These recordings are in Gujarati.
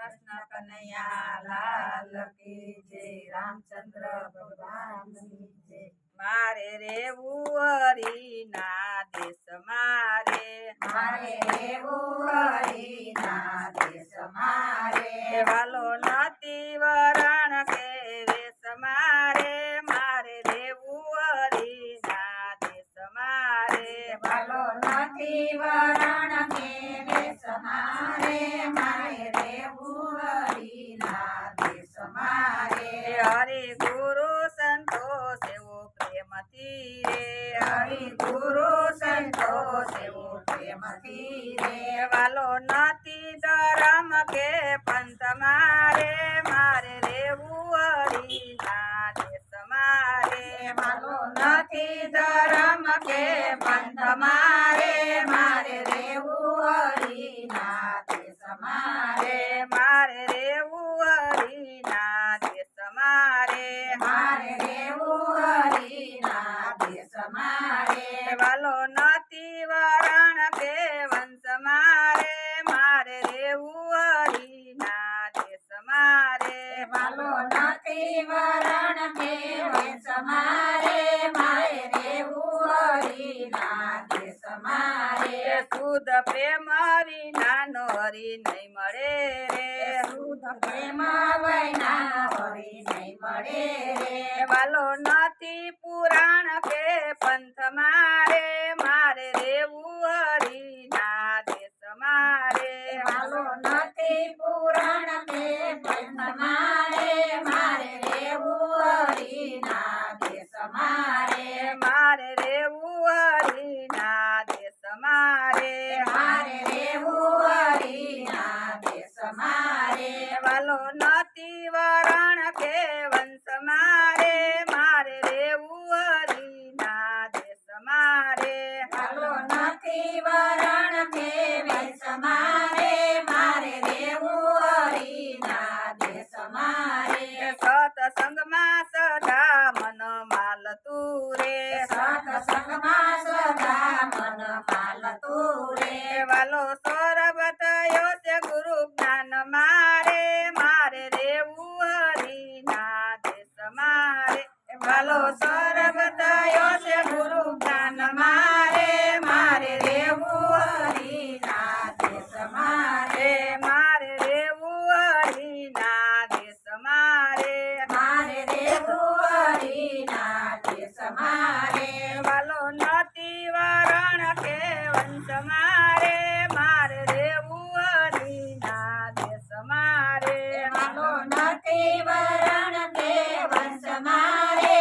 કૃષ્ણ કનૈયા લાલ કી જય રામચંદ્ર ભગવાનની જય મારે રેવું હરીના દેશ મારે રેવું હરીના દેશ મારે વાલો નથી વરણ કે વેશ મારે રેવું હરીના દેશ મારે વાલો નથી વરણ કે વેશ મારે રેવું હરીના દેશ મારે હરિ ગુરુ સંતોષ એવો પ્રેમથી રે હરિ ગુરુ સંતોષ એવો પ્રેમથી રે વાલો નથી ધરમ કે પંથ મારે રેવું હરીના દેશ મારે વાલો નથી ધરમ કે પંથ મારે રેવું હરીના દેશ મારે રેવું હરીના દેશ મારે રેવું હરીના દેશ મારે વાલો નથી વરણ કે વંશ મારે રેવું હરીના દેશ મારે વાલો નથી વરણ કે વંશ મારે રેવું હરીના દેશ મારે શુદ્ધ પ્રેમ વિનાનો હરી નહીં મળે રે શુદ્ધ પ્રેમ વિનાનો હરી નહીં મળે રે વાલો નથી પુરાણ કે પંથ મારે રેવું હરીના દેશ મારે વાલો નથી પુરાણ કે પંથ મારે રેવું હરીના દેશ મારે રેવું હરીના દેશ મારે રેવું હરીના દેશ મારે વાલો નથી વરણ કે વંશ મારે રેવું હરીના દેશ મારે વાલો નથી વરણ કે વંશ મારે રેવું હરીના દેશ મારે સત્સંગમાં સદા મન માલતું રે સત્સંગમાં સદા મન માલતું રે વાલો સૌરભ થયો છે ગુરુ જ્ઞાન મારે રેવું હરીના દેશ મારે વાલો સૌરભ થયો છે ગુરુ જ્ઞાન મારે રેવું હરીના દેશ મારે રેવું હરીના દેશ મારે રેવું હરીના દેશ મારે વાલો નથી વરણ કે વંશ મારે રેવું હરીના દેશ મારે વાલો નથી વરણ કે વંશ મારે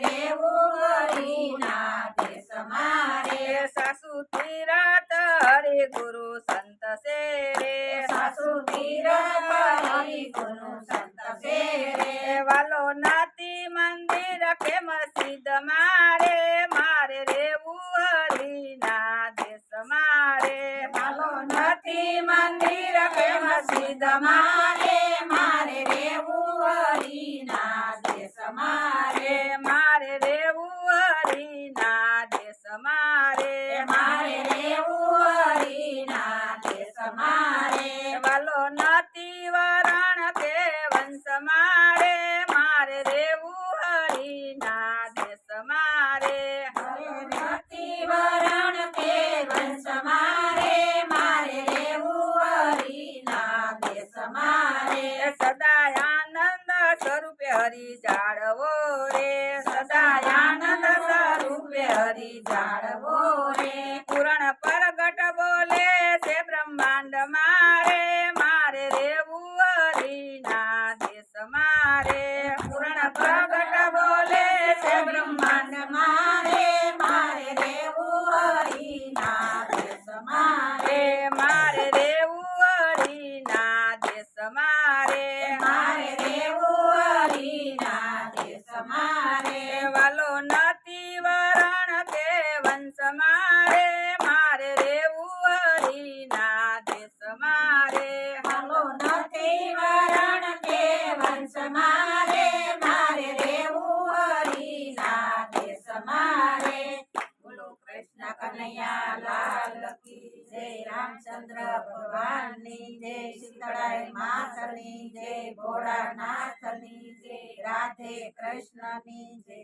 રેવું હરીના દેશ મારે સાસુ તીરથ હરિ ગુરુ સંત સે રે સાસુ તીરથ હરિ ગુરુ સંત સે રે વાલો નથી મંદિર કે મસ્જિદ મારે રેવું હરીના દેશ મારે વાલો નથી મંદિર કે મસ્જિદ મારે રેવું હરીના દેશ મારે રેવું હરીના દેશ મારે રેવું હરીના દેશ મારે વાલો નથી વરણ કે વંશ મારે રેવું હરીના દેશ મારે નથી વરણ કે વંશ મારે રેવું હરીના દેશ મારે સદા આનંદ સ્વરૂપે હરી જાળવો રે સદા આનંદ સ્વરૂપે હરી જાળવો રે પૂરણ પરગટ બોલે છે બ્રહ્માંડ મારે રેવું હરીના દેશ મારે પૂરણ પ્રગટ બોલે છે બ્રહ્માંડ મારે રેવું હરીના દેશ મારે રેવું હરીના દેશ મારે રેવું હરીના માતની જય, ભોળાનાથની જય, રાધે કૃષ્ણની જય,